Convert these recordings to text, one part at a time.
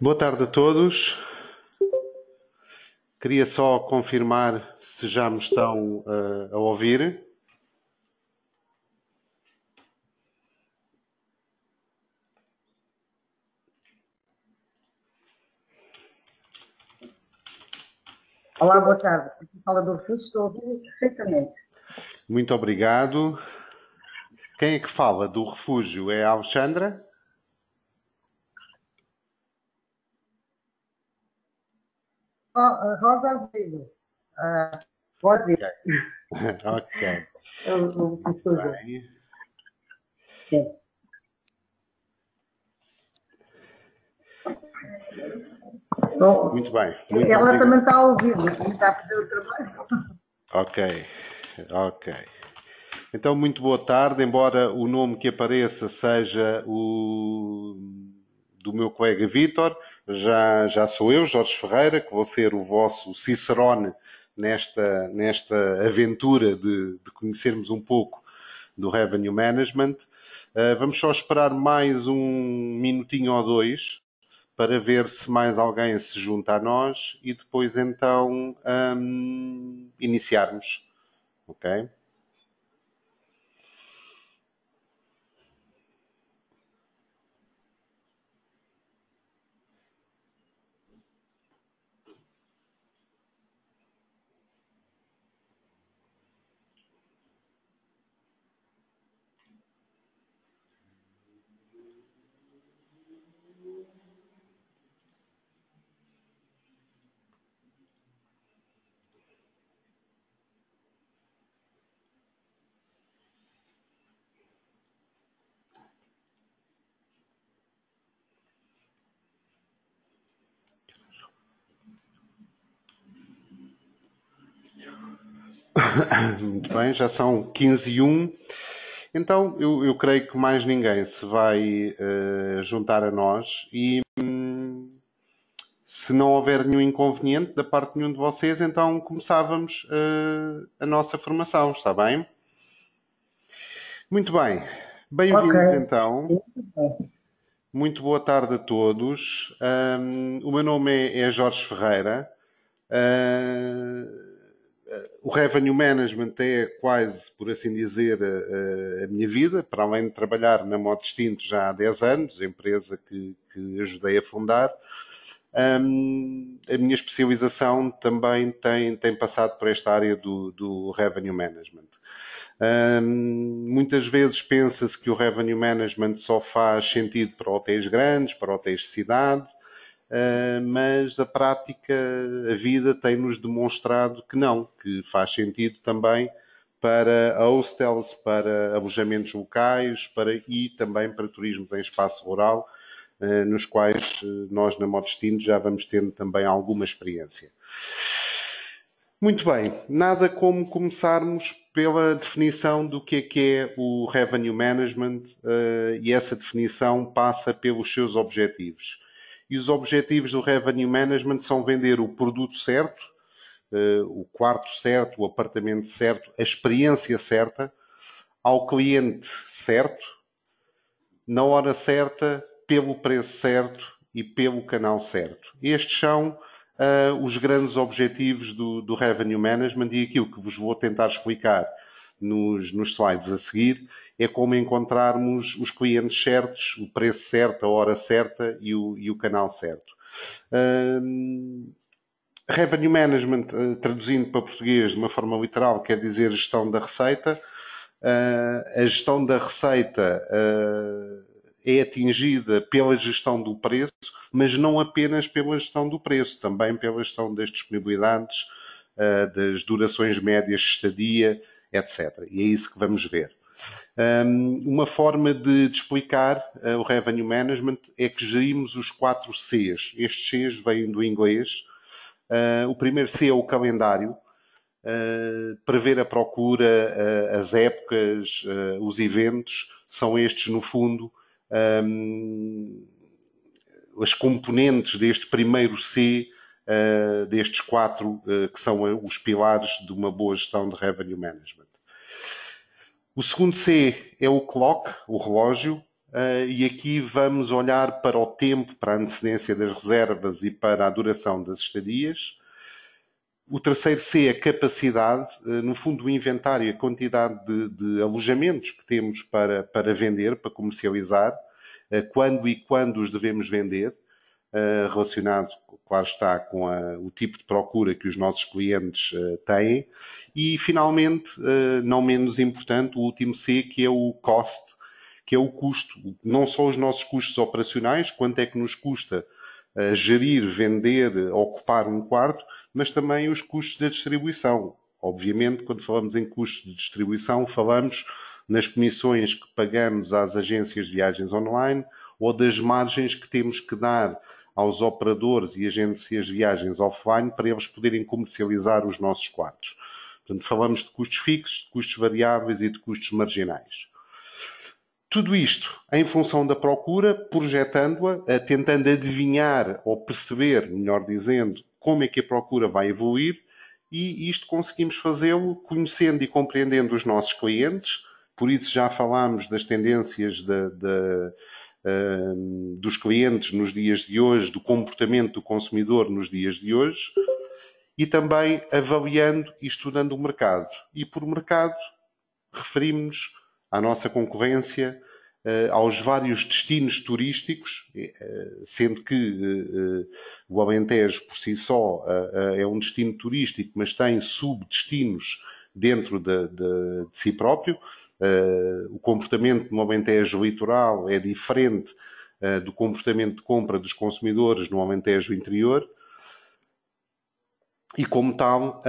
Boa tarde a todos. Queria só confirmar se já me estão a ouvir. Olá, boa tarde. Aqui fala do Refúgio, estou a ouvir perfeitamente. Muito obrigado. Quem é que fala do refúgio? É a Alexandra? Rosa Azevedo, pode Ok. ir. Ok. O refúgio. Bem. Sim. Muito Bom, bem. Muito ela obrigado. também está a ouvir, mas também está a fazer o trabalho. Ok. Ok. Então, muito boa tarde. Embora o nome que apareça seja o do meu colega Vítor, já sou eu, Jorge Ferreira, que vou ser o vosso Cicerone nesta aventura de conhecermos um pouco do Revenue Management. Vamos só esperar mais um minutinho ou dois para ver se mais alguém se junta a nós e depois então iniciarmos. Ok? Muito bem, já são 15 e 1. Então, eu creio que mais ninguém se vai juntar a nós e se não houver nenhum inconveniente da parte de nenhum de vocês, então começávamos a nossa formação, está bem? Muito bem, Ok. bem-vindos então. Sim, bem. Muito boa tarde a todos. O meu nome é Jorge Ferreira. O Revenue Management é quase, por assim dizer, a minha vida, para além de trabalhar na Modo Distinto já há 10 anos, empresa que ajudei a fundar. A minha especialização também tem passado por esta área do Revenue Management. Muitas vezes pensa-se que o Revenue Management só faz sentido para hotéis grandes, para hotéis de cidade, mas a prática, a vida tem-nos demonstrado que não, que faz sentido também para hostels, para alojamentos locais e também para turismos em espaço rural, nos quais nós na Modestino já vamos tendo também alguma experiência. Muito bem, nada como começarmos pela definição do que é o Revenue Management, e essa definição passa pelos seus objetivos. E os objetivos do Revenue Management são vender o produto certo, o quarto certo, o apartamento certo, a experiência certa, ao cliente certo, na hora certa, pelo preço certo e pelo canal certo. Estes são os grandes objetivos do Revenue Management e aquilo que vos vou tentar explicar nos slides a seguir é como encontrarmos os clientes certos, o preço certo, a hora certa e o canal certo. Revenue Management, traduzindo para português de uma forma literal, quer dizer gestão da receita. A gestão da receita é atingida pela gestão do preço, mas não apenas pela gestão do preço, também pela gestão das disponibilidades, das durações médias de estadia, etc. E é isso que vamos ver. Uma forma de explicar o Revenue Management é que gerimos os 4 Cs. Estes Cs vêm do inglês. O primeiro C é o calendário, prever a procura, as épocas, os eventos, são estes, no fundo, as componentes deste primeiro C, destes 4, que são os pilares de uma boa gestão de Revenue Management. O segundo C é o clock, o relógio. e aqui vamos olhar para o tempo, para a antecedência das reservas e para a duração das estadias. O terceiro C é a capacidade, no fundo o inventário, a quantidade de alojamentos que temos para vender, para comercializar, quando os devemos vender, relacionado, claro está, com o tipo de procura que os nossos clientes têm. E, finalmente, não menos importante, o último C, que é o cost, que é o custo. Não só os nossos custos operacionais, quanto é que nos custa gerir, vender, ocupar um quarto, mas também os custos da distribuição. Obviamente, quando falamos em custos de distribuição, falamos nas comissões que pagamos às agências de viagens online ou das margens que temos que dar aos operadores e agências de viagens offline para eles poderem comercializar os nossos quartos. Portanto, falamos de custos fixos, de custos variáveis e de custos marginais. Tudo isto em função da procura, projetando-a, tentando adivinhar ou perceber, melhor dizendo, como é que a procura vai evoluir, e isto conseguimos fazê-lo conhecendo e compreendendo os nossos clientes. Por isso já falámos das tendências dos clientes nos dias de hoje, do comportamento do consumidor nos dias de hoje, e também avaliando e estudando o mercado. E por mercado referimos-nos à nossa concorrência, aos vários destinos turísticos, sendo que o Alentejo por si só é um destino turístico, mas tem subdestinos dentro de si próprio. O comportamento no Alentejo litoral é diferente do comportamento de compra dos consumidores no Alentejo interior. E, como tal,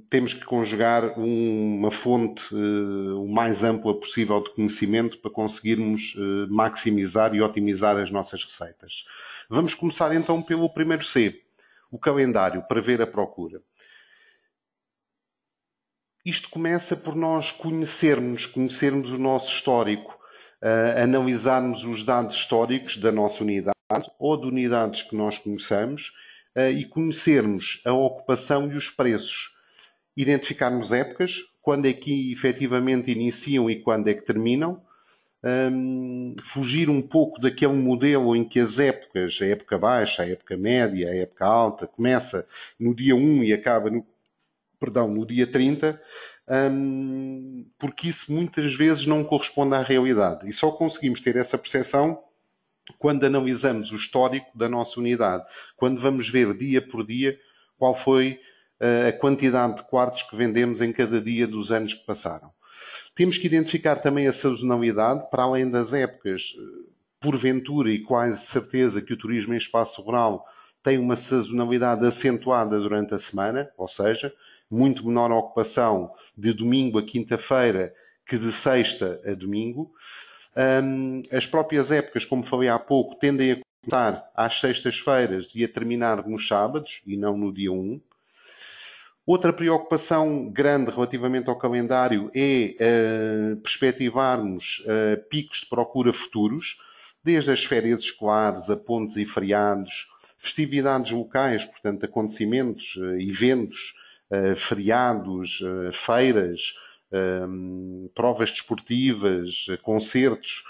temos que conjugar uma fonte o mais ampla possível de conhecimento para conseguirmos maximizar e otimizar as nossas receitas. Vamos começar então pelo primeiro C, o calendário, prever a procura. Isto começa por nós conhecermos o nosso histórico, analisarmos os dados históricos da nossa unidade ou de unidades que nós conheçamos, e conhecermos a ocupação e os preços, identificarmos épocas, quando é que efetivamente iniciam e quando é que terminam, fugir um pouco daquele modelo em que as épocas, a época baixa, a época média, a época alta, começa no dia 1 e acaba no dia 30, porque isso muitas vezes não corresponde à realidade. E só conseguimos ter essa percepção quando analisamos o histórico da nossa unidade, quando vamos ver dia por dia qual foi a quantidade de quartos que vendemos em cada dia dos anos que passaram. Temos que identificar também a sazonalidade, para além das épocas. Porventura e quase certeza que o turismo em espaço rural tem uma sazonalidade acentuada durante a semana, ou seja, muito menor ocupação de domingo a quinta-feira que de sexta a domingo. As próprias épocas, como falei há pouco, tendem a começar às sextas-feiras e a terminar nos sábados, e não no dia 1. Outra preocupação grande relativamente ao calendário é perspectivarmos picos de procura futuros, desde as férias escolares a pontos e feriados, festividades locais, portanto, acontecimentos, eventos, feriados, feiras, provas desportivas, concertos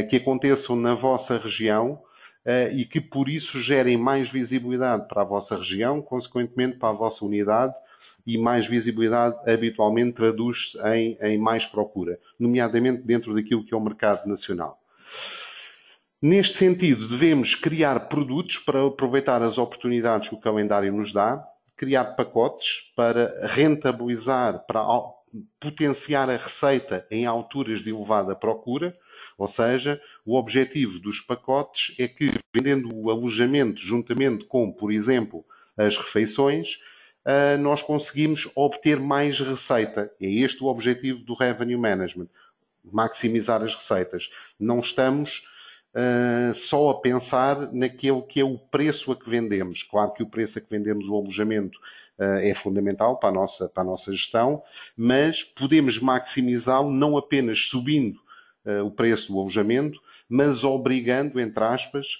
que aconteçam na vossa região e que por isso gerem mais visibilidade para a vossa região, consequentemente para a vossa unidade, e mais visibilidade habitualmente traduz-se em mais procura, nomeadamente dentro daquilo que é o mercado nacional. Neste sentido, devemos criar produtos para aproveitar as oportunidades que o calendário nos dá, criar pacotes para rentabilizar, para potenciar a receita em alturas de elevada procura, ou seja, o objetivo dos pacotes é que, vendendo o alojamento juntamente com, por exemplo, as refeições, nós conseguimos obter mais receita. É este o objetivo do Revenue Management, maximizar as receitas. Não estamos só a pensar naquele que é o preço a que vendemos. Claro que o preço a que vendemos o alojamento é fundamental para a nossa gestão, mas podemos maximizá-lo não apenas subindo o preço do alojamento, mas obrigando, entre aspas,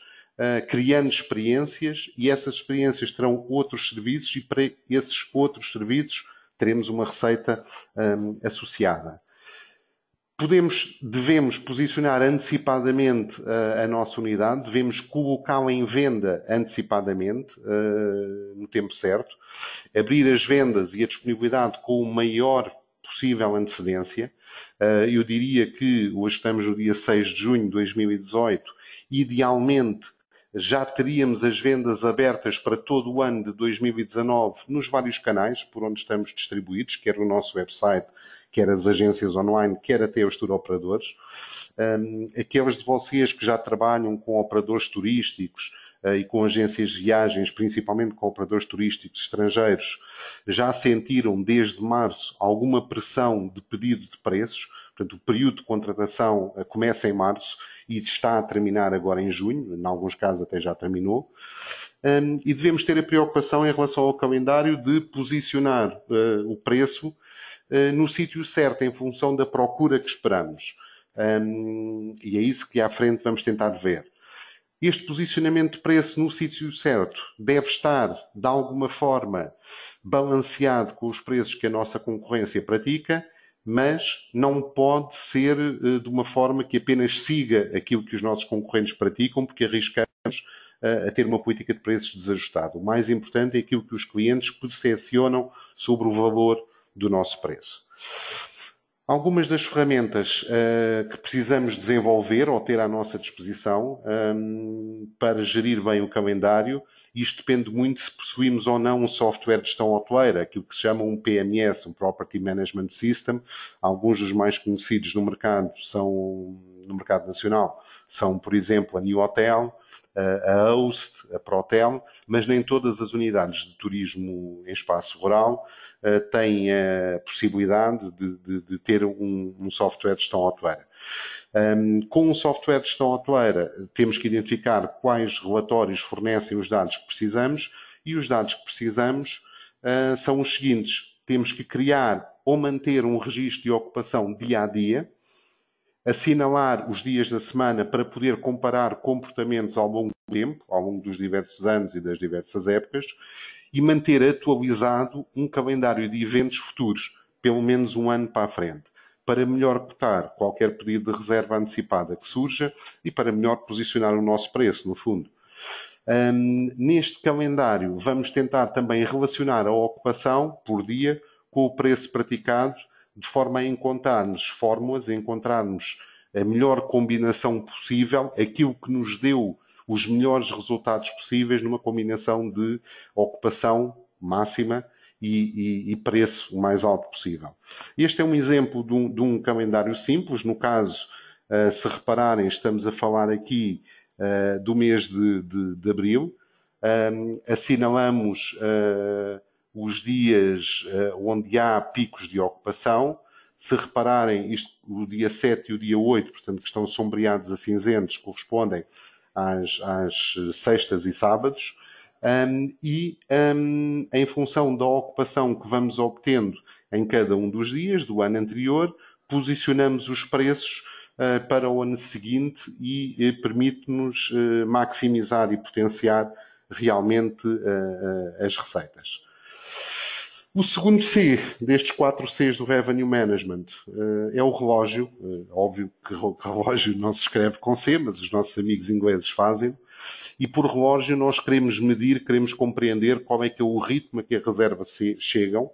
criando experiências, e essas experiências terão outros serviços, e para esses outros serviços teremos uma receita associada. Devemos posicionar antecipadamente a nossa unidade, devemos colocá-la em venda antecipadamente, no tempo certo, abrir as vendas e a disponibilidade com o maior possível antecedência. Eu diria que hoje estamos no dia 6 de junho de 2018, idealmente já teríamos as vendas abertas para todo o ano de 2019 nos vários canais por onde estamos distribuídos, quer no nosso website, quer as agências online, quer até os tour operadores. Aqueles de vocês que já trabalham com operadores turísticos e com agências de viagens, principalmente com operadores turísticos estrangeiros, já sentiram desde março alguma pressão de pedido de preços. Portanto, o período de contratação começa em março e está a terminar agora em junho, em alguns casos até já terminou. E devemos ter a preocupação em relação ao calendário de posicionar o preço no sítio certo, em função da procura que esperamos. E é isso que à frente vamos tentar ver. Este posicionamento de preço no sítio certo deve estar, de alguma forma, balanceado com os preços que a nossa concorrência pratica, mas não pode ser de uma forma que apenas siga aquilo que os nossos concorrentes praticam, porque arriscamos a ter uma política de preços desajustada. O mais importante é aquilo que os clientes percepcionam sobre o valor do nosso preço. Algumas das ferramentas que precisamos desenvolver ou ter à nossa disposição para gerir bem o calendário, isto depende muito se possuímos ou não um software de gestão hoteleira, aquilo que se chama um PMS, um Property Management System. Alguns dos mais conhecidos no mercado nacional são, por exemplo, a New Hotel, a Host, a Protel, mas nem todas as unidades de turismo em espaço rural têm a possibilidade de ter um software de gestão hoteleira. Com um software de gestão hoteleira, temos que identificar quais relatórios fornecem os dados que precisamos, e os dados que precisamos são os seguintes. Temos que criar ou manter um registro de ocupação dia a dia, assinalar os dias da semana para poder comparar comportamentos ao longo do tempo, ao longo dos diversos anos e das diversas épocas, e manter atualizado um calendário de eventos futuros, pelo menos um ano para a frente, para melhor cotar qualquer pedido de reserva antecipada que surja e para melhor posicionar o nosso preço, no fundo. Neste calendário, vamos tentar também relacionar a ocupação por dia com o preço praticado, de forma a encontrarmos fórmulas, a encontrarmos a melhor combinação possível, aquilo que nos deu os melhores resultados possíveis numa combinação de ocupação máxima e preço o mais alto possível. Este é um exemplo de um calendário simples. No caso, se repararem, estamos a falar aqui do mês de abril. Assinalamos os dias onde há picos de ocupação. Se repararem, o dia 7 e o dia 8, portanto, que estão sombreados a cinzentos, correspondem às sextas e sábados. Em função da ocupação que vamos obtendo em cada um dos dias do ano anterior, posicionamos os preços para o ano seguinte e permite-nos maximizar e potenciar realmente as receitas. O segundo C destes 4 Cs do Revenue Management é o relógio. Óbvio que relógio não se escreve com C, mas os nossos amigos ingleses fazem. E por relógio nós queremos medir, queremos compreender qual é que é o ritmo a que as reservas chegam,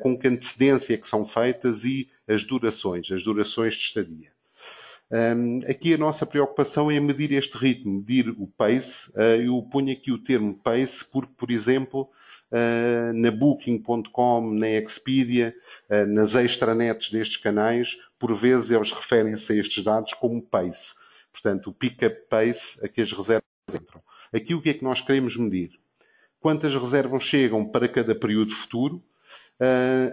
com que antecedência é que são feitas e as durações de estadia. Aqui a nossa preocupação é medir este ritmo, medir o pace. Eu ponho aqui o termo pace porque, por exemplo, na Booking.com, na Expedia, nas extranets destes canais, por vezes eles referem-se a estes dados como pace. Portanto, o pick-up pace a que as reservas entram. Aqui o que é que nós queremos medir? Quantas reservas chegam para cada período futuro,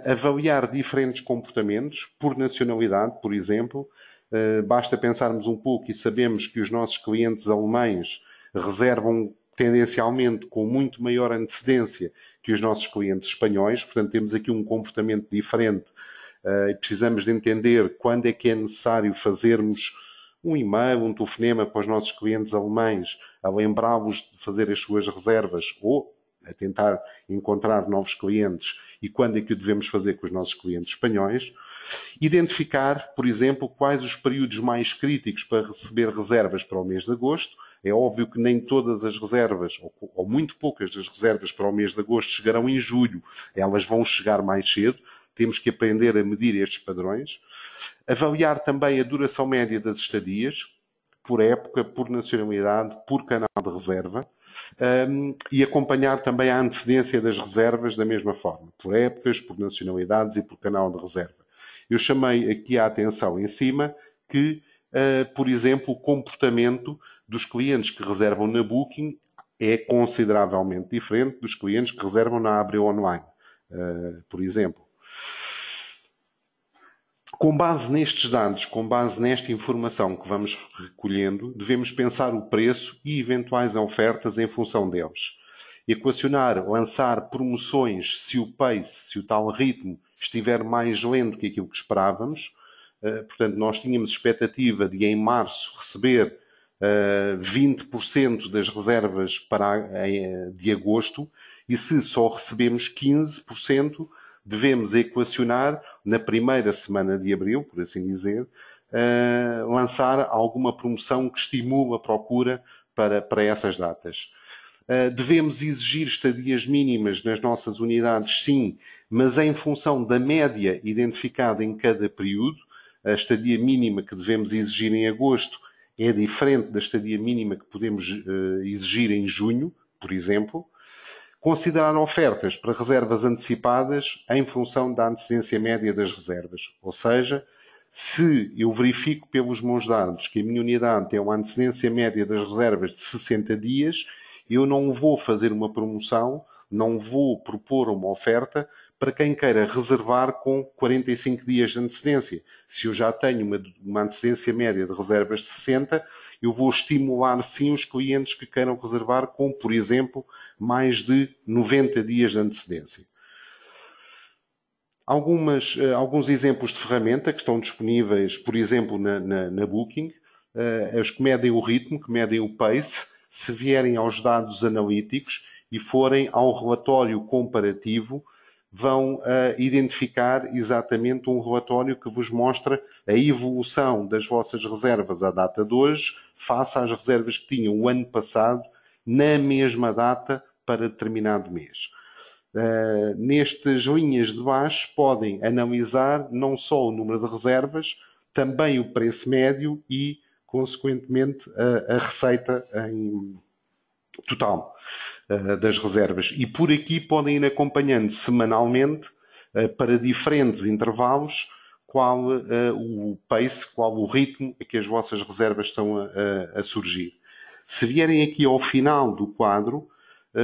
avaliar diferentes comportamentos por nacionalidade, por exemplo. Basta pensarmos um pouco e sabemos que os nossos clientes alemães reservam tendencialmente com muito maior antecedência que os nossos clientes espanhóis. Portanto, temos aqui um comportamento diferente e precisamos de entender quando é que é necessário fazermos um e-mail, um telefonema para os nossos clientes alemães, a lembrá-los de fazer as suas reservas ou a tentar encontrar novos clientes e quando é que o devemos fazer com os nossos clientes espanhóis. Identificar, por exemplo, quais os períodos mais críticos para receber reservas para o mês de agosto. É óbvio que nem todas as reservas, ou muito poucas das reservas para o mês de agosto chegarão em julho. Elas vão chegar mais cedo. Temos que aprender a medir estes padrões. Avaliar também a duração média das estadias, por época, por nacionalidade, por canal de reserva, e acompanhar também a antecedência das reservas da mesma forma, por épocas, por nacionalidades e por canal de reserva. Eu chamei aqui a atenção em cima que, por exemplo, o comportamento dos clientes que reservam na Booking é consideravelmente diferente dos clientes que reservam na Abreu Online, por exemplo. Com base nestes dados, com base nesta informação que vamos recolhendo, devemos pensar o preço e eventuais ofertas em função deles. Equacionar, lançar promoções se o pace, se o tal ritmo estiver mais lento que aquilo que esperávamos. Portanto, nós tínhamos expectativa de em março receber 20% das reservas de agosto e se só recebemos 15%, devemos equacionar, na primeira semana de abril, por assim dizer, lançar alguma promoção que estimule a procura para essas datas. Devemos exigir estadias mínimas nas nossas unidades, sim, mas em função da média identificada em cada período. A estadia mínima que devemos exigir em agosto é diferente da estadia mínima que podemos exigir em junho, por exemplo. Considerar ofertas para reservas antecipadas em função da antecedência média das reservas. Ou seja, se eu verifico pelos meus dados que a minha unidade tem uma antecedência média das reservas de 60 dias, eu não vou fazer uma promoção, não vou propor uma oferta para quem queira reservar com 45 dias de antecedência. Se eu já tenho uma antecedência média de reservas de 60, eu vou estimular sim os clientes que queiram reservar com, por exemplo, mais de 90 dias de antecedência. Alguns exemplos de ferramenta que estão disponíveis, por exemplo, na Booking, as que medem o ritmo, que medem o pace, se vierem aos dados analíticos e forem ao relatório comparativo, vão identificar exatamente um relatório que vos mostra a evolução das vossas reservas à data de hoje, face às reservas que tinham o ano passado, na mesma data para determinado mês. Nestas linhas de baixo podem analisar não só o número de reservas, também o preço médio e, consequentemente, a receita em total das reservas. E por aqui podem ir acompanhando semanalmente, para diferentes intervalos, qual o pace, qual o ritmo a que as vossas reservas estão a surgir. Se vierem aqui ao final do quadro,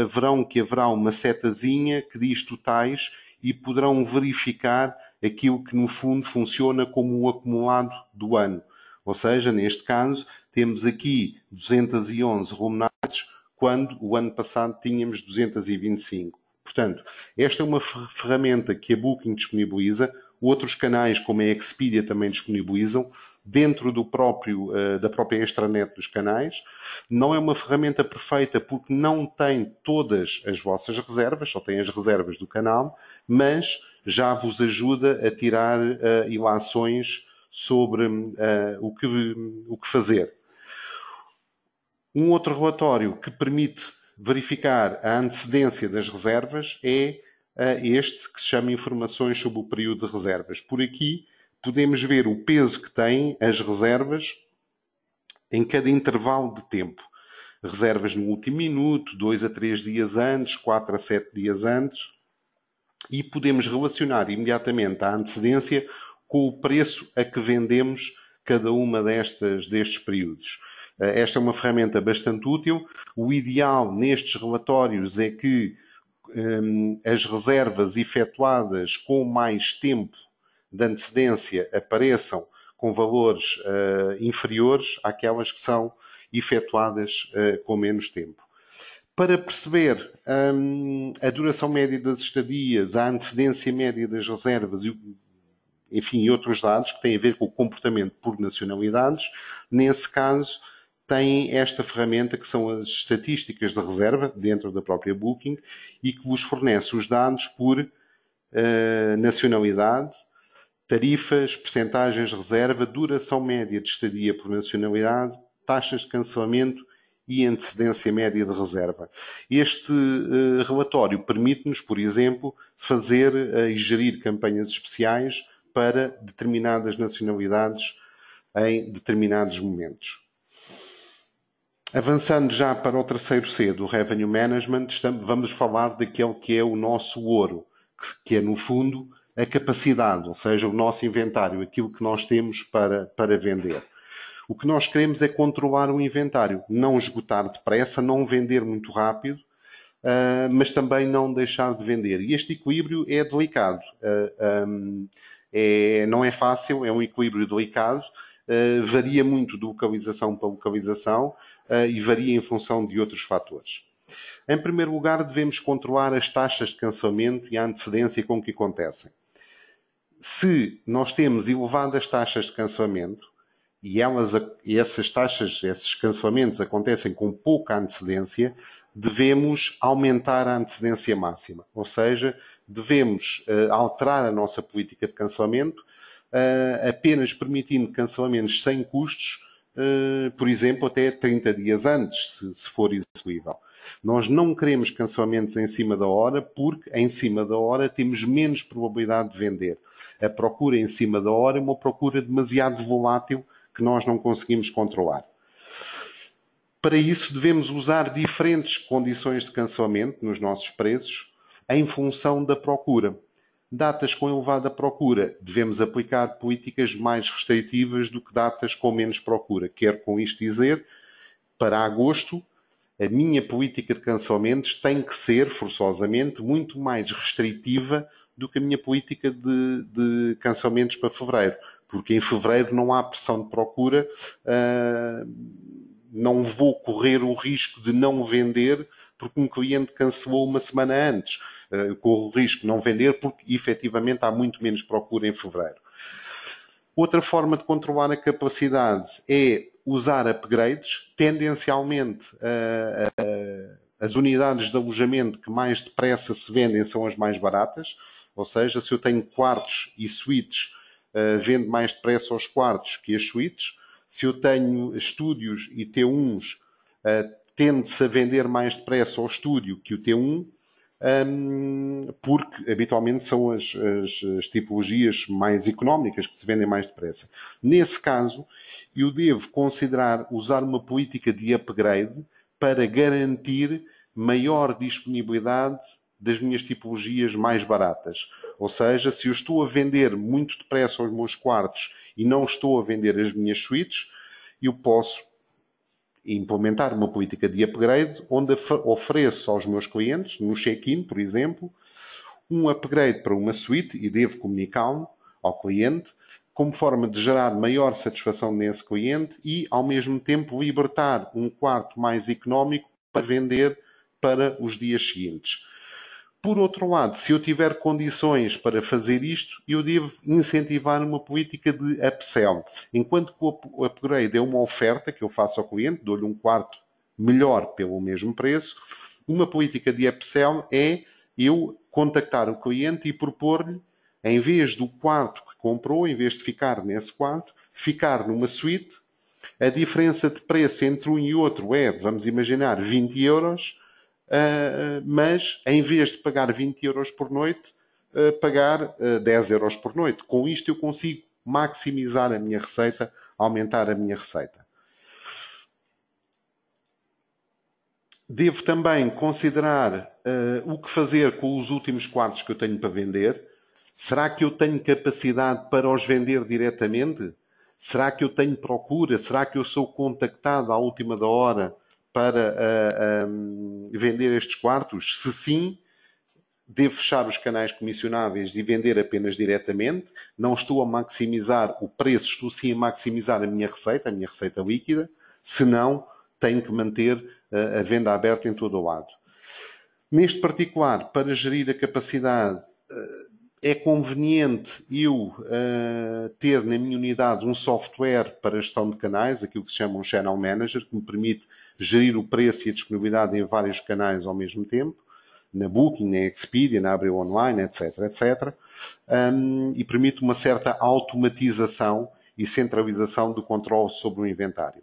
verão que haverá uma setazinha que diz totais e poderão verificar aquilo que no fundo funciona como um acumulado do ano. Ou seja, neste caso, temos aqui 211 room nights, quando o ano passado tínhamos 225. Portanto, esta é uma ferramenta que a Booking disponibiliza, outros canais como a Expedia também disponibilizam, dentro da própria extranet dos canais. Não é uma ferramenta perfeita porque não tem todas as vossas reservas, só tem as reservas do canal, mas já vos ajuda a tirar ilações sobre o que fazer. Um outro relatório que permite verificar a antecedência das reservas é este, que se chama Informações sobre o período de reservas. Por aqui podemos ver o peso que têm as reservas em cada intervalo de tempo. Reservas no último minuto, 2 a 3 dias antes, 4 a 7 dias antes. E podemos relacionar imediatamente a antecedência com o preço a que vendemos cada uma destes períodos. Esta é uma ferramenta bastante útil. O ideal nestes relatórios é que as reservas efetuadas com mais tempo de antecedência apareçam com valores inferiores àquelas que são efetuadas com menos tempo. Para perceber a duração média das estadias, a antecedência média das reservas e outros dados que têm a ver com o comportamento por nacionalidades, nesse caso têm esta ferramenta que são as estatísticas de reserva dentro da própria Booking e que vos fornece os dados por nacionalidade, tarifas, percentagens de reserva, duração média de estadia por nacionalidade, taxas de cancelamento e antecedência média de reserva. Este relatório permite-nos, por exemplo, fazer e gerir campanhas especiais para determinadas nacionalidades em determinados momentos. Avançando já para o terceiro C do Revenue Management, vamos falar daquele que é o nosso ouro, que é, no fundo, a capacidade, ou seja, o nosso inventário, aquilo que nós temos para vender. O que nós queremos é controlar o inventário, não esgotar depressa, não vender muito rápido, mas também não deixar de vender. E este equilíbrio é delicado. Não é fácil, é um equilíbrio delicado, varia muito de localização para localização e varia em função de outros fatores. Em primeiro lugar, devemos controlar as taxas de cancelamento e a antecedência com que acontecem. Se nós temos elevadas taxas de cancelamento e esses cancelamentos acontecem com pouca antecedência, devemos aumentar a antecedência máxima. Ou seja, devemos alterar a nossa política de cancelamento, apenas permitindo cancelamentos sem custos, por exemplo, até 30 dias antes, se for execuível. Nós não queremos cancelamentos em cima da hora, porque em cima da hora temos menos probabilidade de vender. A procura em cima da hora é uma procura demasiado volátil que nós não conseguimos controlar. Para isso, devemos usar diferentes condições de cancelamento nos nossos preços em função da procura. Datas com elevada procura, devemos aplicar políticas mais restritivas do que datas com menos procura. Quero com isto dizer, para agosto, a minha política de cancelamentos tem que ser, forçosamente, muito mais restritiva do que a minha política de cancelamentos para fevereiro. Porque em fevereiro não há pressão de procura, não vou correr o risco de não vender porque um cliente cancelou uma semana antes. Eu corro o risco de não vender porque, efetivamente, há muito menos procura em fevereiro. Outra forma de controlar a capacidade é usar upgrades. Tendencialmente, as unidades de alojamento que mais depressa se vendem são as mais baratas. Ou seja, se eu tenho quartos e suítes, vendo mais depressa os quartos que as suítes. Se eu tenho estúdios e T1s, tende-se a vender mais depressa o estúdio que o T1, porque habitualmente são as tipologias mais económicas que se vendem mais depressa. Nesse caso, eu devo considerar usar uma política de upgrade para garantir maior disponibilidade das minhas tipologias mais baratas. Ou seja, se eu estou a vender muito depressa os meus quartos e não estou a vender as minhas suítes, eu posso implementar uma política de upgrade onde ofereço aos meus clientes, no check-in, por exemplo, um upgrade para uma suíte e devo comunicá-lo ao cliente como forma de gerar maior satisfação nesse cliente e, ao mesmo tempo, libertar um quarto mais económico para vender para os dias seguintes. Por outro lado, se eu tiver condições para fazer isto, eu devo incentivar uma política de upsell. Enquanto que o upgrade é uma oferta que eu faço ao cliente, dou-lhe um quarto melhor pelo mesmo preço, uma política de upsell é eu contactar o cliente e propor-lhe, em vez do quarto que comprou, em vez de ficar nesse quarto, ficar numa suíte. A diferença de preço entre um e outro é, vamos imaginar, 20 euros, mas em vez de pagar 20 euros por noite, pagar 10 euros por noite. Com isto eu consigo maximizar a minha receita, aumentar a minha receita. Devo também considerar o que fazer com os últimos quartos que eu tenho para vender. Será que eu tenho capacidade para os vender diretamente? Será que eu tenho procura? Será que eu sou contactado à última da hora para vender estes quartos? Se sim, devo fechar os canais comissionáveis e vender apenas diretamente. Não estou a maximizar o preço, estou sim a maximizar a minha receita líquida. Se não, tenho que manter a venda aberta em todo o lado. Neste particular, para gerir a capacidade, é conveniente eu ter na minha unidade um software para gestão de canais, aquilo que se chama um Channel Manager, que me permite gerir o preço e a disponibilidade em vários canais ao mesmo tempo, na Booking, na Expedia, na Abril Online, etc, etc. E permite uma certa automatização e centralização do controle sobre o inventário.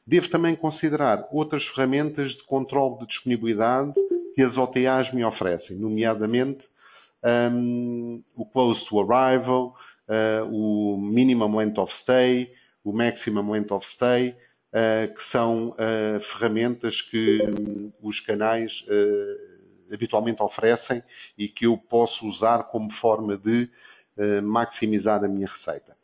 Devo também considerar outras ferramentas de controle de disponibilidade que as OTAs me oferecem, nomeadamente o Close to Arrival, o Minimum Length of Stay, o Maximum Length of Stay, que são ferramentas que os canais habitualmente oferecem e que eu posso usar como forma de maximizar a minha receita.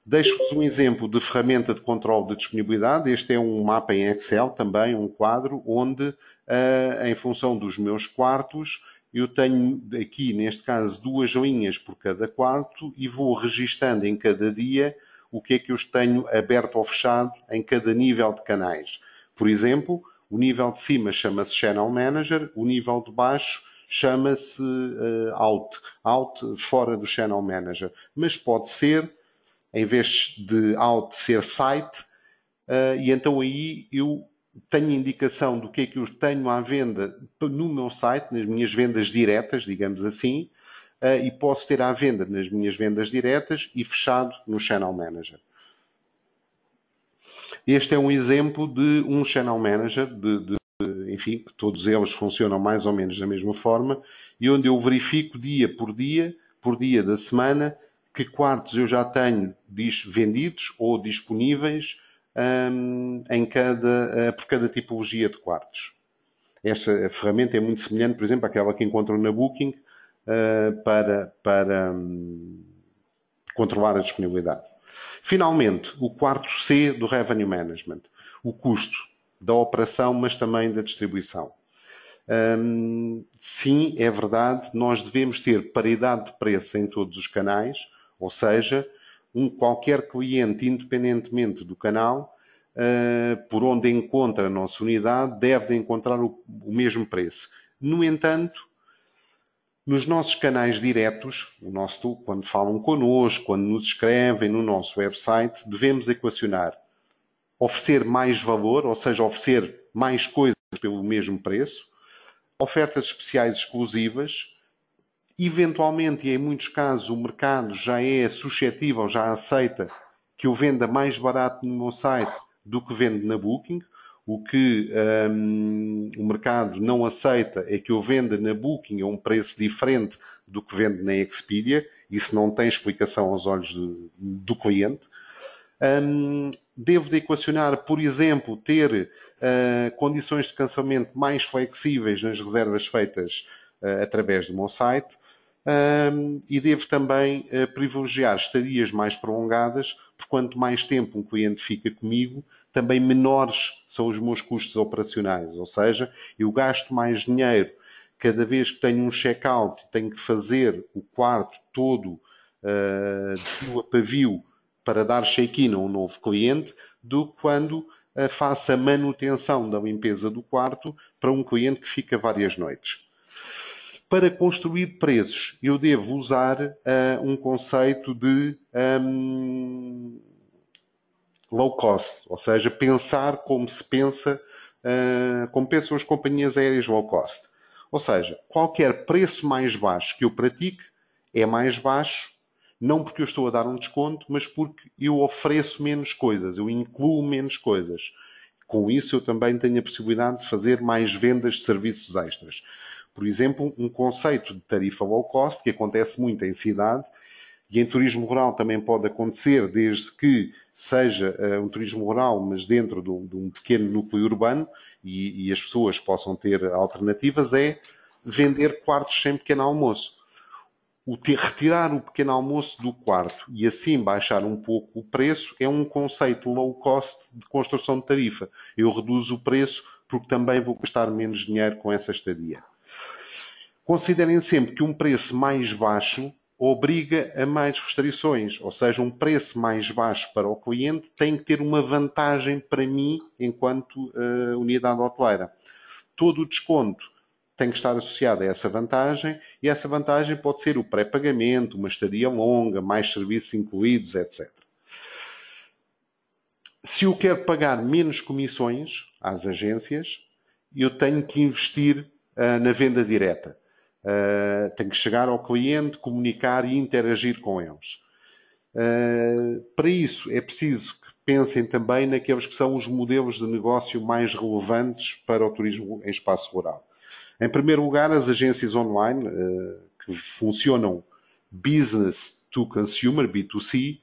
Deixo-vos um exemplo de ferramenta de controle de disponibilidade. Este é um mapa em Excel, também um quadro, onde, em função dos meus quartos, eu tenho aqui, neste caso, 2 linhas por cada quarto e vou registando em cada dia o que é que eu tenho aberto ou fechado em cada nível de canais. Por exemplo, o nível de cima chama-se Channel Manager, o nível de baixo chama-se Out, fora do Channel Manager. Mas pode ser, em vez de Out, ser Site, e então aí eu tenho indicação do que é que eu tenho à venda no meu site, nas minhas vendas diretas, digamos assim, e posso ter à venda nas minhas vendas diretas e fechado no Channel Manager. Este é um exemplo de um Channel Manager, enfim, que todos eles funcionam mais ou menos da mesma forma, e onde eu verifico dia por dia da semana, que quartos eu já tenho vendidos ou disponíveis por cada tipologia de quartos. Esta ferramenta é muito semelhante, por exemplo, àquela que encontram na Booking para controlar a disponibilidade. Finalmente, o quarto C do Revenue Management, o custo da operação, mas também da distribuição. Sim, é verdade, nós devemos ter paridade de preço em todos os canais, ou seja, qualquer cliente, independentemente do canal, por onde encontra a nossa unidade, deve encontrar o mesmo preço. No entanto, nos nossos canais diretos, quando falam connosco, quando nos escrevem no nosso website, devemos equacionar oferecer mais valor, ou seja, oferecer mais coisas pelo mesmo preço, ofertas especiais exclusivas, eventualmente, e em muitos casos, o mercado já é suscetível, já aceita que eu venda mais barato no meu site do que vendo na Booking. O que o mercado não aceita é que eu venda na Booking a um preço diferente do que vendo na Expedia. Isso não tem explicação aos olhos do cliente. Devo de equacionar, por exemplo, ter condições de cancelamento mais flexíveis nas reservas feitas através do meu site. E devo também privilegiar estadias mais prolongadas, porque quanto mais tempo um cliente fica comigo, também menores são os meus custos operacionais. Ou seja, eu gasto mais dinheiro cada vez que tenho um check-out, tenho que fazer o quarto todo de fio a pavio para dar check-in a um novo cliente, do que quando faço a manutenção da limpeza do quarto para um cliente que fica várias noites. Para construir preços, eu devo usar um conceito de low cost, ou seja, pensar como se pensa, como pensam as companhias aéreas low cost. Ou seja, qualquer preço mais baixo que eu pratique é mais baixo, não porque eu estou a dar um desconto, mas porque eu ofereço menos coisas, eu incluo menos coisas. Com isso, eu também tenho a possibilidade de fazer mais vendas de serviços extras. Por exemplo, um conceito de tarifa low cost, que acontece muito em cidade, e em turismo rural também pode acontecer, desde que seja um turismo rural, mas dentro de um pequeno núcleo urbano, e as pessoas possam ter alternativas, é vender quartos sem pequeno almoço. Retirar o pequeno almoço do quarto e assim baixar um pouco o preço é um conceito low cost de construção de tarifa. Eu reduzo o preço porque também vou gastar menos dinheiro com essa estadia. Considerem sempre que um preço mais baixo obriga a mais restrições, ou seja, um preço mais baixo para o cliente tem que ter uma vantagem para mim enquanto unidade hoteleira. Todo o desconto tem que estar associada a essa vantagem, e essa vantagem pode ser o pré-pagamento, uma estadia longa, mais serviços incluídos, etc. Se eu quero pagar menos comissões às agências, eu tenho que investir na venda direta. Tenho que chegar ao cliente, comunicar e interagir com eles. Para isso, é preciso que pensem também naqueles que são os modelos de negócio mais relevantes para o turismo em espaço rural. Em primeiro lugar, as agências online, que funcionam business to consumer, B2C,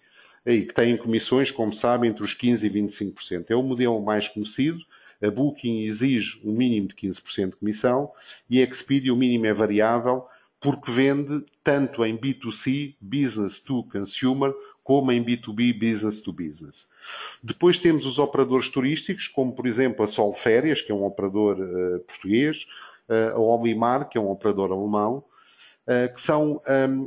e que têm comissões, como sabem, entre os 15% e 25%. É o modelo mais conhecido. A Booking exige um mínimo de 15% de comissão e a Expedia o mínimo é variável, porque vende tanto em B2C, business to consumer, como em B2B, business to business. Depois temos os operadores turísticos, como por exemplo a Sol Férias, que é um operador português, a Olimar, que é um operador alemão, que são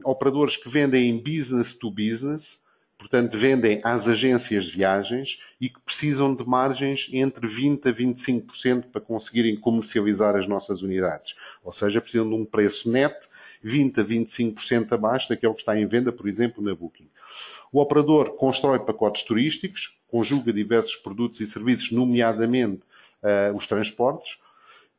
operadores que vendem em business to business, portanto vendem às agências de viagens e que precisam de margens entre 20% a 25% para conseguirem comercializar as nossas unidades. Ou seja, precisam de um preço neto 20% a 25% abaixo daquele que está em venda, por exemplo, na Booking. O operador constrói pacotes turísticos, conjuga diversos produtos e serviços, nomeadamente os transportes,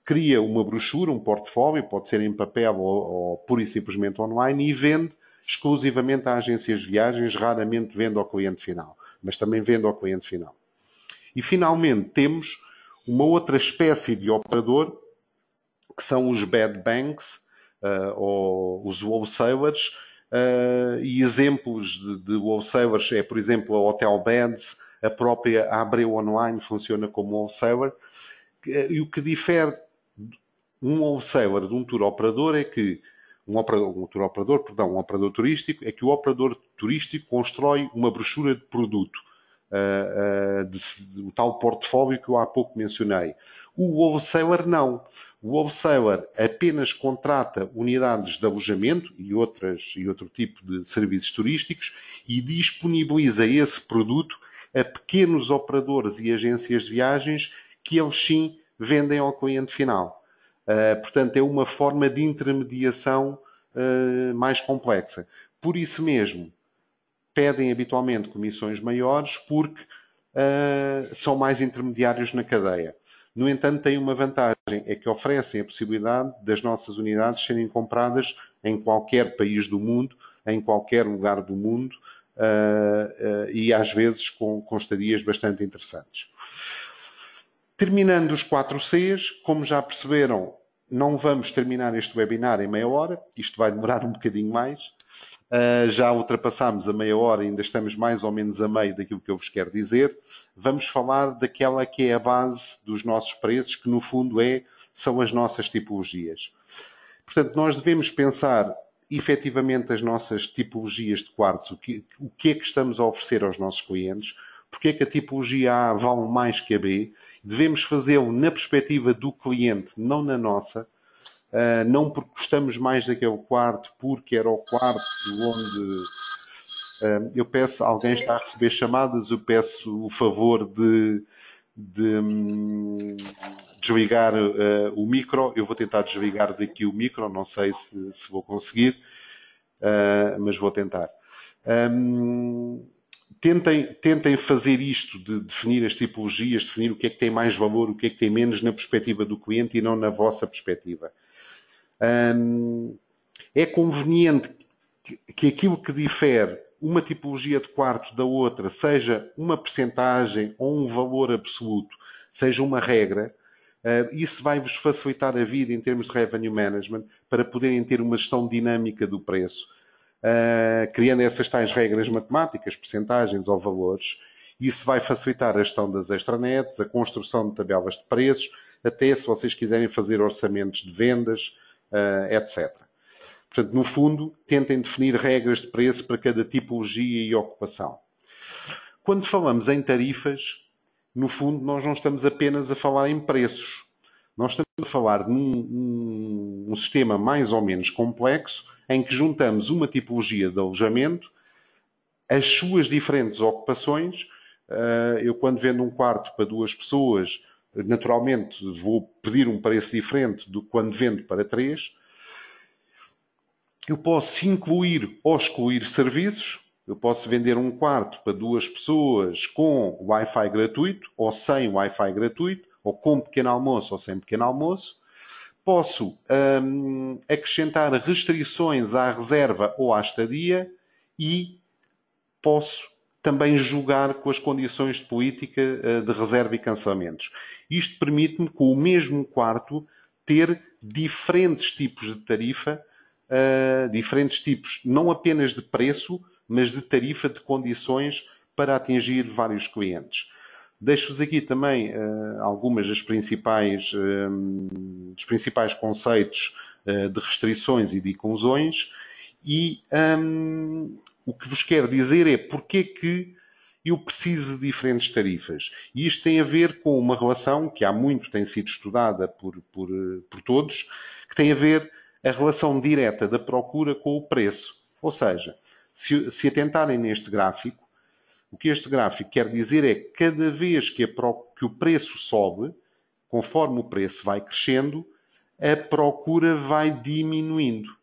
cria uma brochura, um portfólio, pode ser em papel ou pura e simplesmente online, e vende exclusivamente a agências de viagens, raramente vende ao cliente final, mas também vende ao cliente final. E finalmente temos uma outra espécie de operador, que são os bed banks, ou os wholesalers, e exemplos de wholesalers é, por exemplo, a Hotel Beds, a própria Abreu Online funciona como wholesaler, e o que difere um wholesaler de um tour operador é que um operador turístico, é que o operador turístico constrói uma brochura de produto, o tal portfólio que eu há pouco mencionei. O wholesaler não. O wholesaler apenas contrata unidades de alojamento e outro tipo de serviços turísticos e disponibiliza esse produto a pequenos operadores e agências de viagens que eles sim vendem ao cliente final. Portanto, é uma forma de intermediação mais complexa. Por isso mesmo, pedem habitualmente comissões maiores porque são mais intermediários na cadeia. No entanto, têm uma vantagem, é que oferecem a possibilidade das nossas unidades serem compradas em qualquer país do mundo, em qualquer lugar do mundo, e às vezes com estadias bastante interessantes. Terminando os 4 Cs, como já perceberam, não vamos terminar este webinar em meia hora, isto vai demorar um bocadinho mais. Já ultrapassámos a meia hora, ainda estamos mais ou menos a meio daquilo que eu vos quero dizer. Vamos falar daquela que é a base dos nossos preços, que no fundo são as nossas tipologias. Portanto, nós devemos pensar efetivamente as nossas tipologias de quartos, o que é que estamos a oferecer aos nossos clientes, porque é que a tipologia A vale mais que a B. Devemos fazê-lo na perspectiva do cliente, não na nossa. Não porque gostamos mais daquele quarto, porque era o quarto onde... eu peço, alguém está a receber chamadas, eu peço o favor de desligar o micro. Eu vou tentar desligar daqui o micro, não sei se vou conseguir, mas vou tentar. Tentem fazer isto de definir as tipologias, definir o que é que tem mais valor, o que é que tem menos na perspectiva do cliente e não na vossa perspectiva. É conveniente que aquilo que difere uma tipologia de quarto da outra seja uma percentagem ou um valor absoluto, seja uma regra. Isso vai-vos facilitar a vida em termos de revenue management para poderem ter uma gestão dinâmica do preço, criando essas tais regras matemáticas, percentagens ou valores. Isso vai facilitar a gestão das extranets, a construção de tabelas de preços, até se vocês quiserem fazer orçamentos de vendas, etc. Portanto, no fundo, tentem definir regras de preço para cada tipologia e ocupação. Quando falamos em tarifas, no fundo, nós não estamos apenas a falar em preços. Nós estamos a falar de um sistema mais ou menos complexo, em que juntamos uma tipologia de alojamento, as suas diferentes ocupações. Eu, quando vendo um quarto para 2 pessoas, naturalmente vou pedir um preço diferente do quando vendo para 3. Eu posso incluir ou excluir serviços. Eu posso vender um quarto para 2 pessoas com Wi-Fi gratuito ou sem Wi-Fi gratuito, ou com pequeno almoço ou sem pequeno almoço. Posso acrescentar restrições à reserva ou à estadia e posso também jogar com as condições de política de reserva e cancelamentos. Isto permite-me, com o mesmo quarto, ter diferentes tipos de tarifa, diferentes tipos, não apenas de preço, mas de tarifa de condições para atingir vários clientes. Deixo-vos aqui também algumas dos principais conceitos de restrições e de inclusões e o que vos quero dizer é porque é que eu preciso de diferentes tarifas. E isto tem a ver com uma relação que há muito tem sido estudada por todos, que tem a ver a relação direta da procura com o preço. Ou seja, se atentarem neste gráfico, o que este gráfico quer dizer é que cada vez que o preço sobe, conforme o preço vai crescendo, a procura vai diminuindo.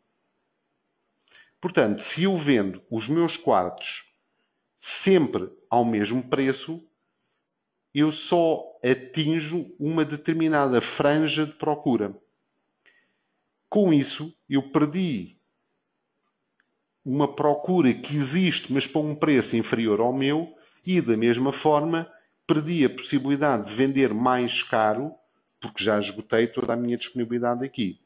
Portanto, se eu vendo os meus quartos sempre ao mesmo preço, eu só atinjo uma determinada franja de procura. Com isso, eu perdi uma procura que existe, mas para um preço inferior ao meu, e da mesma forma perdi a possibilidade de vender mais caro, porque já esgotei toda a minha disponibilidade aqui.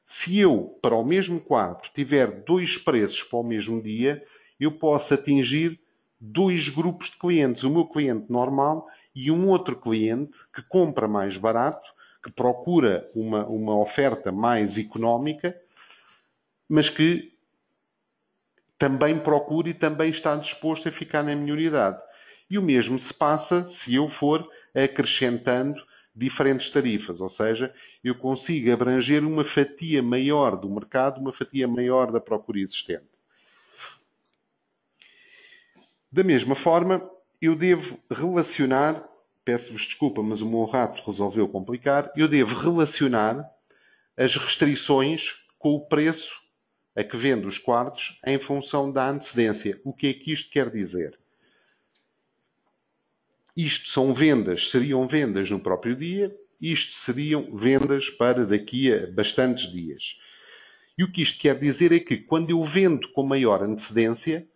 Se eu, para o mesmo quarto, tiver 2 preços para o mesmo dia, eu posso atingir 2 grupos de clientes. O meu cliente normal e um outro cliente que compra mais barato, que procura uma oferta mais económica, mas que também procura e também está disposto a ficar na minha unidade. E o mesmo se passa se eu for acrescentando diferentes tarifas, ou seja, eu consigo abranger uma fatia maior do mercado, uma fatia maior da procura existente. Da mesma forma, eu devo relacionar, peço-vos desculpa, mas o meu rato resolveu complicar, eu devo relacionar as restrições com o preço a que vendo os quartos em função da antecedência. O que é que isto quer dizer? Isto seriam vendas no próprio dia, isto seriam vendas para daqui a bastantes dias. E o que isto quer dizer é que quando eu vendo com maior antecedência,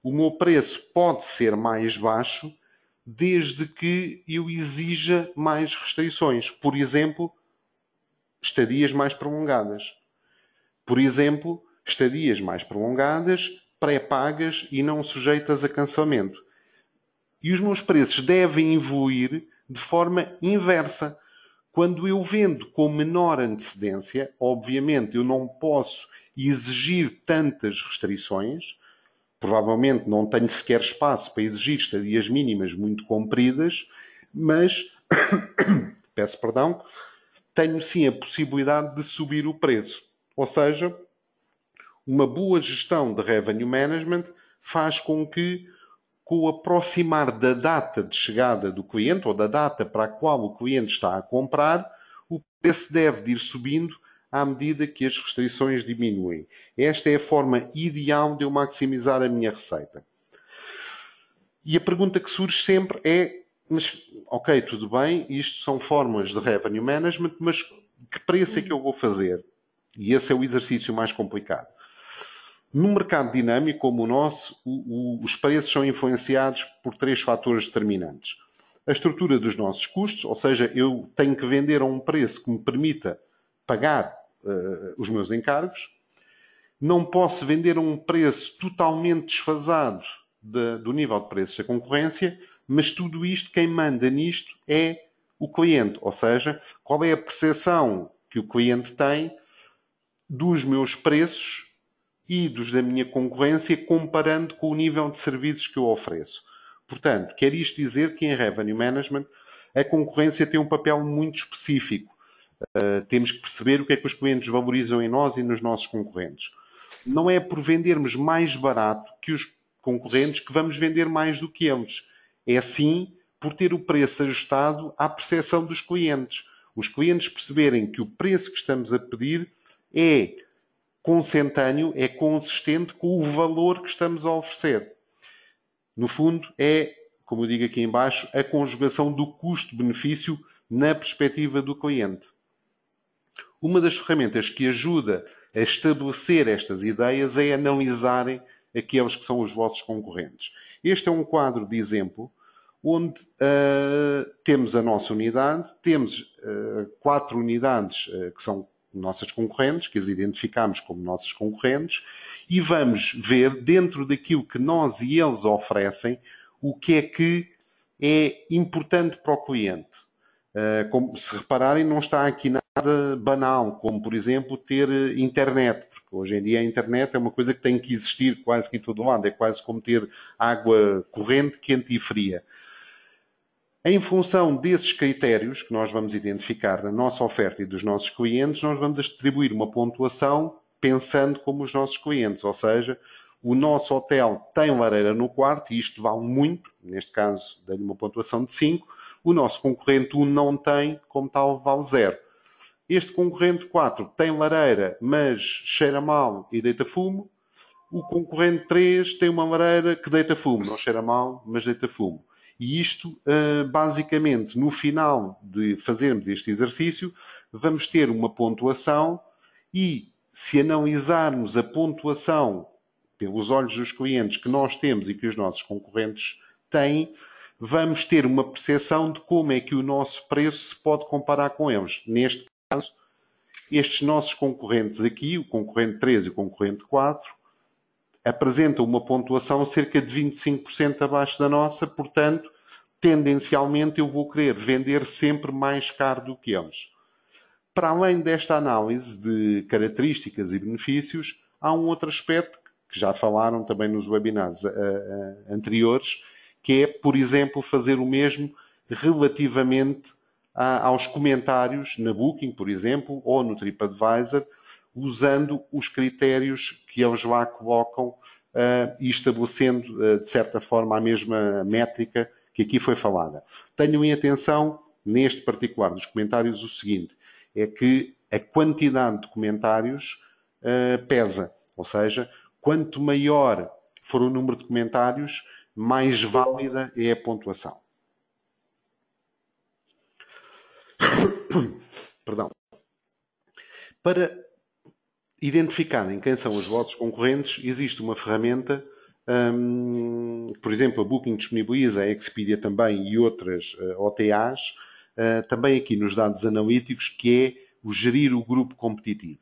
o meu preço pode ser mais baixo desde que eu exija mais restrições. Por exemplo, estadias mais prolongadas. Por exemplo, estadias mais prolongadas, pré-pagas e não sujeitas a cancelamento. E os meus preços devem evoluir de forma inversa. Quando eu vendo com menor antecedência, obviamente eu não posso exigir tantas restrições, provavelmente não tenho sequer espaço para exigir estadias mínimas muito compridas, mas, peço perdão, tenho sim a possibilidade de subir o preço. Ou seja, uma boa gestão de revenue management faz com que, com o aproximar da data de chegada do cliente ou da data para a qual o cliente está a comprar, o preço deve de ir subindo à medida que as restrições diminuem. Esta é a forma ideal de eu maximizar a minha receita. E a pergunta que surge sempre é, mas ok, tudo bem, isto são formas de revenue management, mas que preço é que eu vou fazer? E esse é o exercício mais complicado. Num mercado dinâmico como o nosso, os preços são influenciados por 3 fatores determinantes. A estrutura dos nossos custos, ou seja, eu tenho que vender a um preço que me permita pagar os meus encargos. Não posso vender a um preço totalmente desfasado do nível de preços da concorrência, mas tudo isto, quem manda nisto é o cliente. Ou seja, qual é a percepção que o cliente tem dos meus preços e dos da minha concorrência, comparando com o nível de serviços que eu ofereço. Portanto, quer isto dizer que em Revenue Management a concorrência tem um papel muito específico. Temos que perceber o que é que os clientes valorizam em nós e nos nossos concorrentes. Não é por vendermos mais barato que os concorrentes que vamos vender mais do que eles. É sim por ter o preço ajustado à percepção dos clientes. Os clientes perceberem que o preço que estamos a pedir é consentâneo, é consistente com o valor que estamos a oferecer. No fundo, é, como eu digo aqui em baixo, a conjugação do custo-benefício na perspectiva do cliente. Uma das ferramentas que ajuda a estabelecer estas ideias é analisarem aqueles que são os vossos concorrentes. Este é um quadro de exemplo onde temos a nossa unidade, temos 4 unidades que são nossas concorrentes, que as identificamos como nossas concorrentes, e vamos ver dentro daquilo que nós e eles oferecem o que é importante para o cliente. Como, se repararem, não está aqui nada banal, como, por exemplo, ter internet, porque hoje em dia a internet é uma coisa que tem que existir quase que em todo lado, é quase como ter água corrente, quente e fria. Em função desses critérios que nós vamos identificar na nossa oferta e dos nossos clientes, nós vamos distribuir uma pontuação pensando como os nossos clientes, ou seja, o nosso hotel tem lareira no quarto, e isto vale muito, neste caso dei-lhe uma pontuação de 5, o nosso concorrente 1 não tem, como tal, vale 0. Este concorrente 4 tem lareira, mas cheira mal e deita fumo. O concorrente 3 tem uma lareira que deita fumo, não cheira mal, mas deita fumo. E isto, basicamente, no final de fazermos este exercício, vamos ter uma pontuação e, se analisarmos a pontuação pelos olhos dos clientes que nós temos e que os nossos concorrentes têm, vamos ter uma percepção de como é que o nosso preço se pode comparar com eles. Neste caso, estes nossos concorrentes aqui, o concorrente 3 e o concorrente 4, apresentam uma pontuação cerca de 25% abaixo da nossa, portanto, tendencialmente eu vou querer vender sempre mais caro do que eles. Para além desta análise de características e benefícios, há um outro aspecto que já falaram também nos webinars anteriores, que é, por exemplo, fazer o mesmo relativamente aos comentários na Booking, por exemplo, ou no TripAdvisor, usando os critérios que eles lá colocam e estabelecendo, de certa forma, a mesma métrica que aqui foi falada. Tenham em atenção, neste particular dos comentários, o seguinte, é que a quantidade de comentários pesa. Ou seja, quanto maior for o número de comentários, mais válida é a pontuação. Perdão. Para identificarem quem são os vossos concorrentes, existe uma ferramenta, por exemplo, a Booking disponibiliza, a Expedia também e outras OTAs, também aqui nos dados analíticos, que é o gerir o grupo competitivo.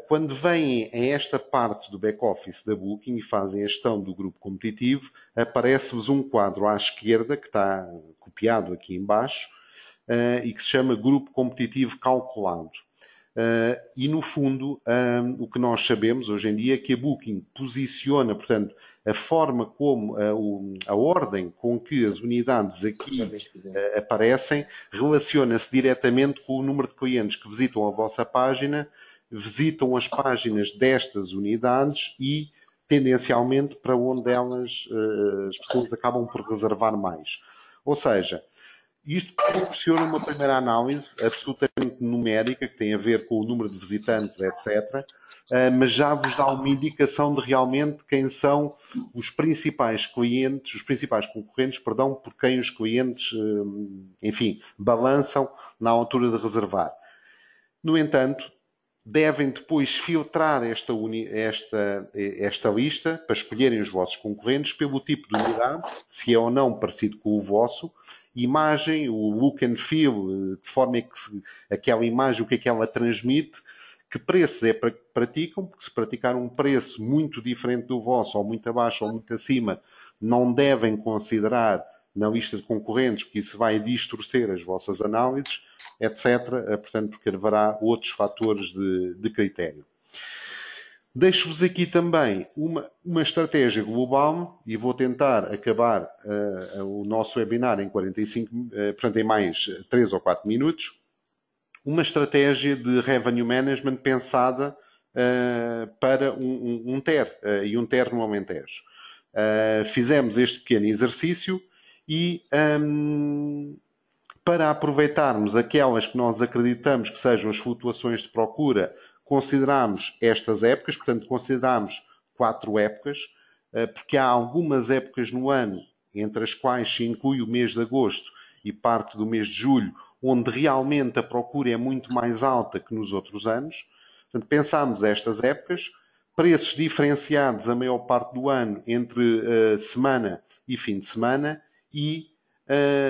Quando vêm a esta parte do back-office da Booking e fazem a gestão do grupo competitivo, aparece-vos um quadro à esquerda, que está copiado aqui em baixo, e que se chama Grupo Competitivo Calculado. E, no fundo, o que nós sabemos hoje em dia é que a Booking posiciona, portanto, a forma como, a ordem com que as unidades aqui aparecem, relaciona-se diretamente com o número de clientes que visitam a vossa página, visitam as páginas destas unidades e, tendencialmente, para onde elas, as pessoas acabam por reservar mais. Ou seja, isto proporciona uma primeira análise absolutamente numérica, que tem a ver com o número de visitantes, etc., mas já vos dá uma indicação de realmente quem são os principais clientes, os principais concorrentes, perdão, por quem os clientes, enfim, balançam na altura de reservar. No entanto, devem depois filtrar esta lista para escolherem os vossos concorrentes pelo tipo de unidade, se é ou não parecido com o vosso, imagem, o look and feel, de forma que aquela imagem, o que é que ela transmite, que preços é que praticam, porque se praticar um preço muito diferente do vosso, ou muito abaixo ou muito acima, não devem considerar na lista de concorrentes, porque isso vai distorcer as vossas análises, etc. Portanto, porque haverá outros fatores de critério. Deixo-vos aqui também uma estratégia global e vou tentar acabar o nosso webinar em 45, portanto, em mais 3 ou 4 minutos. Uma estratégia de revenue management pensada para um TER e um TER no Alentejo. Fizemos este pequeno exercício e para aproveitarmos aquelas que nós acreditamos que sejam as flutuações de procura, consideramos estas épocas, portanto, consideramos 4 épocas, porque há algumas épocas no ano, entre as quais se inclui o mês de agosto e parte do mês de julho, onde realmente a procura é muito mais alta que nos outros anos. Portanto, pensámos estas épocas, preços diferenciados a maior parte do ano entre semana e fim de semana e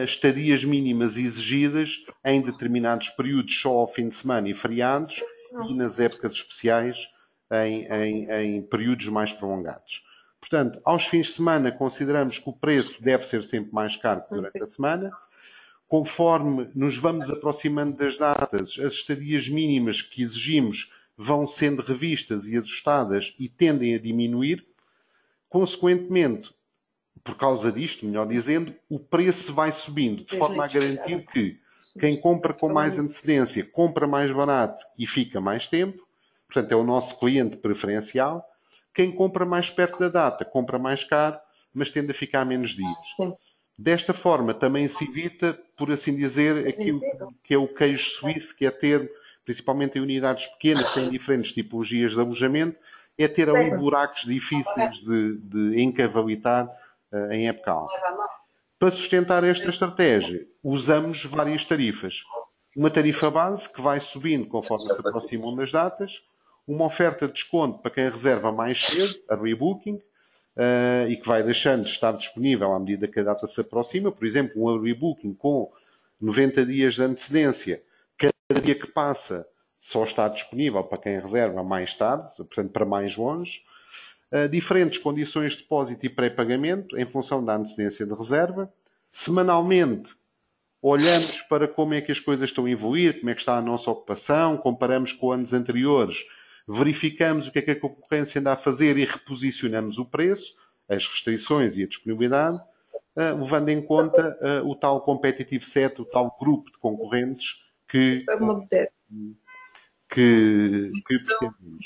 estadias mínimas exigidas em determinados períodos só ao fim de semana e feriados e nas épocas especiais em períodos mais prolongados. Portanto, aos fins de semana consideramos que o preço deve ser sempre mais caro que durante a semana. Conforme nos vamos aproximando das datas, as estadias mínimas que exigimos vão sendo revistas e ajustadas e tendem a diminuir. Consequentemente, por causa disto, melhor dizendo, o preço vai subindo, de forma a garantir que quem compra com mais antecedência compra mais barato e fica mais tempo, portanto é o nosso cliente preferencial. Quem compra mais perto da data compra mais caro, mas tende a ficar menos dias. Desta forma também se evita, por assim dizer, aquilo que é o queijo suíço, que é ter, principalmente em unidades pequenas, que têm diferentes tipologias de alojamento, é ter ali buracos difíceis de encavalitar em época alta. Para sustentar esta estratégia, usamos várias tarifas. Uma tarifa base, que vai subindo conforme se aproximam das datas, uma oferta de desconto para quem reserva mais cedo, a rebooking, e que vai deixando de estar disponível à medida que a data se aproxima. Por exemplo, um rebooking com 90 dias de antecedência, cada dia que passa só está disponível para quem reserva mais tarde, portanto para mais longe. Diferentes condições de depósito e pré-pagamento em função da antecedência de reserva. Semanalmente, olhamos para como é que as coisas estão a evoluir, como é que está a nossa ocupação, comparamos com anos anteriores, verificamos o que é que a concorrência anda a fazer e reposicionamos o preço, as restrições e a disponibilidade, levando em conta o tal competitive set, o tal grupo de concorrentes que pretendemos.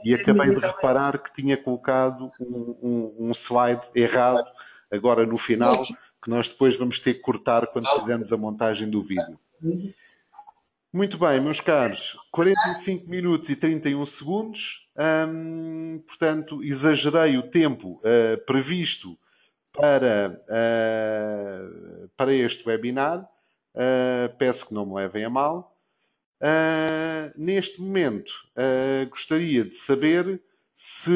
E acabei de reparar que tinha colocado um slide errado agora no final, que nós depois vamos ter que cortar quando fizermos a montagem do vídeo. Muito bem, meus caros, 45 minutos e 31 segundos. Portanto, exagerei o tempo previsto para este webinar. Peço que não me levem a mal. Neste momento, gostaria de saber se,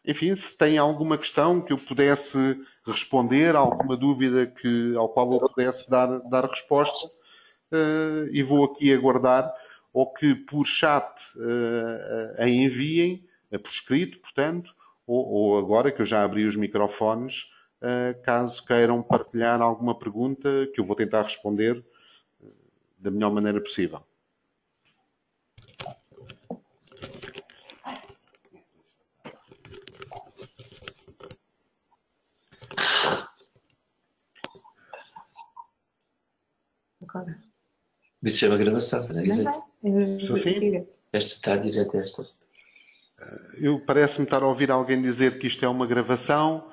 enfim, se tem alguma questão que eu pudesse responder, alguma dúvida ao qual eu pudesse dar resposta, e vou aqui aguardar ou que por chat a enviem, por escrito, portanto, ou agora que eu já abri os microfones, caso queiram partilhar alguma pergunta que eu vou tentar responder da melhor maneira possível. Isso chama gravação, não é direto? Estou sim? Esta está direto, esta. Parece-me estar a ouvir alguém dizer que isto é uma gravação,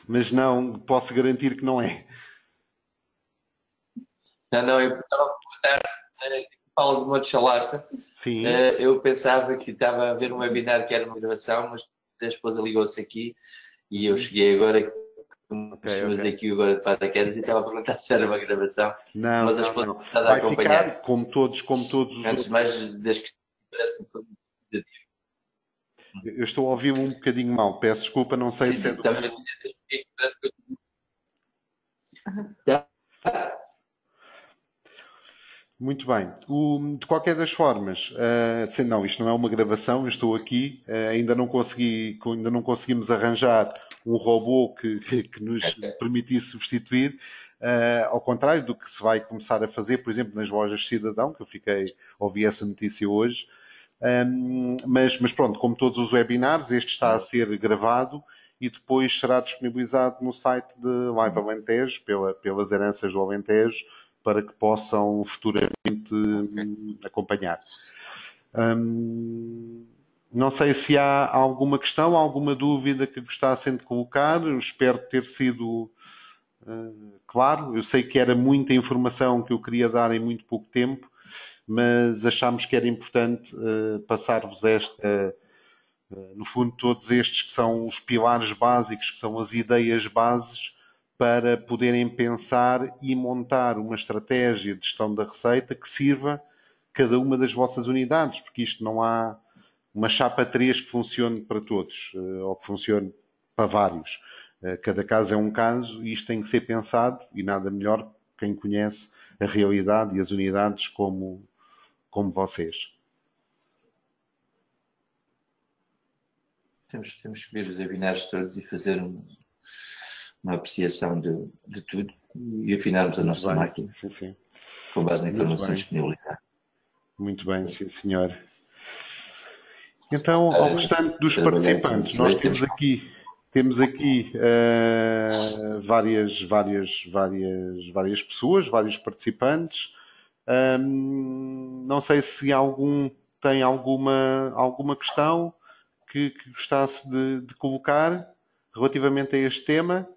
mas não posso garantir que não é. Não, eu estava a perguntar, falo de uma chalaça. Sim. Eu pensava que estava a ver um webinar que era uma gravação, mas a esposa ligou-se aqui e eu cheguei agora, okay. Aqui agora de paraquedas e estava a perguntar se era uma gravação. Não, mas a esposa está a acompanhar. Ficar, como todos os Antes outros. de mais, desde que parece que foi muito. Eu estou a ouvir um bocadinho mal, peço desculpa, não sei se é do... Parece que Muito bem. De qualquer das formas, não, isto não é uma gravação, eu estou aqui, ainda não conseguimos arranjar um robô que nos permitisse substituir, ao contrário do que se vai começar a fazer, por exemplo, nas lojas de cidadão, que eu ouvi essa notícia hoje, mas pronto, como todos os webinars, este está a ser gravado e depois será disponibilizado no site de Live Alentejo, pelas heranças do Alentejo, para que possam futuramente acompanhar. Não sei se há alguma questão, alguma dúvida que gostassem de colocar. Eu espero ter sido claro. Eu sei que era muita informação que eu queria dar em muito pouco tempo, mas achámos que era importante passar-vos no fundo, todos estes que são os pilares básicos, que são as ideias bases para poderem pensar e montar uma estratégia de gestão da receita que sirva cada uma das vossas unidades, porque isto não há uma chapa 3 que funcione para todos, ou que funcione para vários. Cada caso é um caso e isto tem que ser pensado, e nada melhor quem conhece a realidade e as unidades como vocês. Temos que ver os webinars todos e fazer uma apreciação de tudo e afinarmos a nossa máquina. Sim, sim. Com base na informação disponibilizada. Muito bem, sim, senhor. Então, ao restante dos participantes, nós temos aqui várias pessoas, vários participantes. Não sei se algum tem alguma questão que gostasse de colocar relativamente a este tema.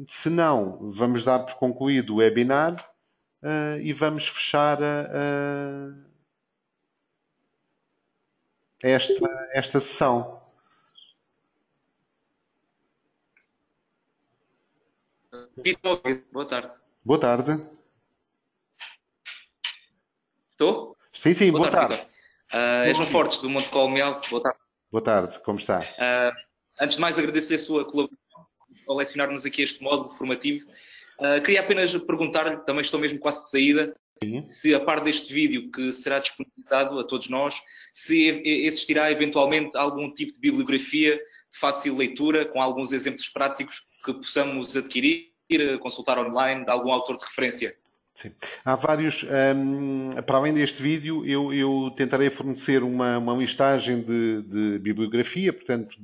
Se não, vamos dar por concluído o webinar e vamos fechar esta sessão. Vitor, boa tarde. Boa tarde. Estou? Sim, boa tarde. És João Fortes, do Monte Colmeal. Boa tarde. Boa tarde, como está? Antes de mais, agradeço-lhe a sua colaboração ao lecionar-nos aqui este módulo formativo. Queria apenas perguntar-lhe, também estou mesmo quase de saída, Sim. Se a par deste vídeo que será disponibilizado a todos nós, se existirá eventualmente algum tipo de bibliografia de fácil leitura, com alguns exemplos práticos que possamos adquirir, consultar online, de algum autor de referência. Sim. Há vários, para além deste vídeo, eu tentarei fornecer uma listagem de bibliografia, portanto,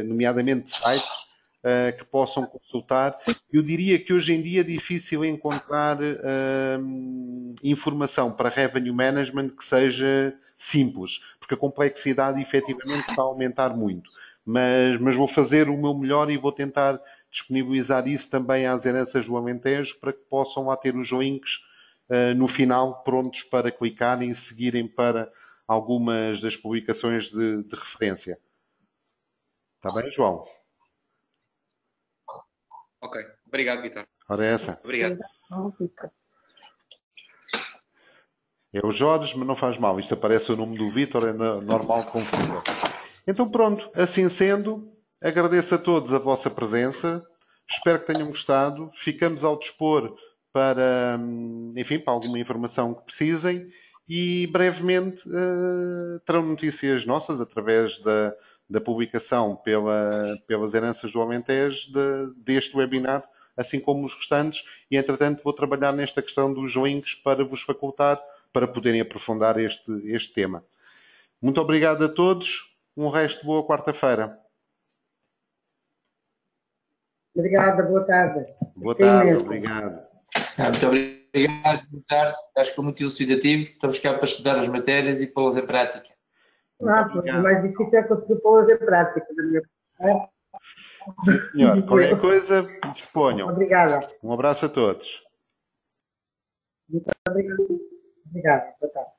nomeadamente de sites, que possam consultar. Eu diria que hoje em dia é difícil encontrar informação para revenue management que seja simples, porque a complexidade efetivamente está a aumentar muito. Mas vou fazer o meu melhor e vou tentar disponibilizar isso também às heranças do Alentejo para que possam lá ter os links no final prontos para clicarem e seguirem para algumas das publicações de referência. Está bem, João? Ok. Obrigado, Vitor. Ora é essa. Obrigado. É o Jorge, mas não faz mal. Isto aparece o nome do Vítor, é normal confunda. Então pronto, assim sendo, agradeço a todos a vossa presença. Espero que tenham gostado. Ficamos ao dispor para, enfim, para alguma informação que precisem e brevemente terão notícias nossas através da publicação pelas heranças do Alentejo deste webinar, assim como os restantes, e entretanto vou trabalhar nesta questão dos links para vos facultar, para poderem aprofundar este tema. Muito obrigado a todos, um resto de boa quarta-feira. Obrigada, boa tarde. Boa tarde, obrigado. Muito obrigado, boa tarde. Acho que foi muito elucidativo. Estamos cá para estudar as matérias e pô-las em prática. O mais difícil é conseguir pô-las em prática. Sim, senhor. Qualquer coisa, disponham. Obrigada. Um abraço a todos. Muito obrigado. Obrigado. Boa tarde.